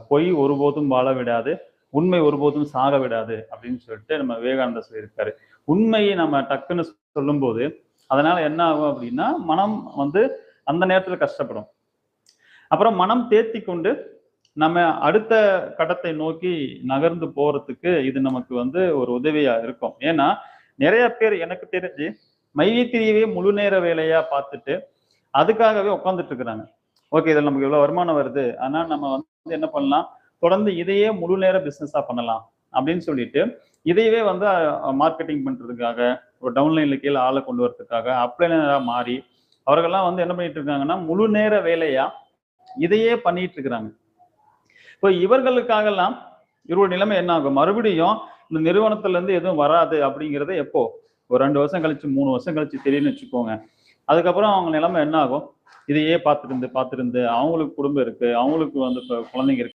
பொய் ஒருபோதும் வாழ விடாது, உண்மை ஒருபோதும் சாக விடாது அப்படின்னு சொல்லிட்டு நம்ம விவேகானந்தர் சொல்லியிருக்காரு. உண்மையை நம்ம டக்குன்னு சொல்லும்போது அதனால என்ன ஆகும் அப்படின்னா மனம் வந்து அந்த நேரத்துல கஷ்டப்படும். அப்புறம் மனம் தேத்தி கொண்டு நம்ம அடுத்த கட்டத்தை நோக்கி நகர்ந்து போறதுக்கு இது நமக்கு வந்து ஒரு உதவியா இருக்கும். ஏன்னா நிறைய பேர் எனக்கு தெரிஞ்சு மையத்திரியவே முழு நேர வேலையா பார்த்துட்டு அதுக்காகவே உட்கார்ந்துட்டு இருக்கிறாங்க. ஓகே, இதுல நமக்கு இவ்வளவு வருமானம் வருது, ஆனா நம்ம வந்து என்ன பண்ணலாம், தொடர்ந்து இதையே முழு நேர பிசினஸா பண்ணலாம் அப்படின்னு சொல்லிட்டு இதையவே வந்து மார்க்கெட்டிங் பண்றதுக்காக, ஒரு டவுன்லைன்ல கீழே ஆளை கொண்டு வரதுக்காக அப்ளைனரா மாறி அவர்கள்லாம் வந்து என்ன பண்ணிட்டு இருக்காங்கன்னா முழு நேர வேலையா இதையே பண்ணிட்டு இருக்கிறாங்க. இப்போ இவர்களுக்காகலாம் இவருடைய நிலைமை என்ன ஆகும், மறுபடியும் இந்த நிறுவனத்துல இருந்து எதுவும் வராது அப்படிங்கறது எப்போ ஒரு 2 வருஷம் கழிச்சு 3 வருஷம் கழிச்சு தெரியும்னு வச்சுக்கோங்க. அதுக்கப்புறம் அவங்க நிலைமை என்ன ஆகும், இதையே பார்த்துட்டு இருந்து அவங்களுக்கு குடும்பம் இருக்கு, அவங்களுக்கு வந்து குழந்தைங்க இருக்கு.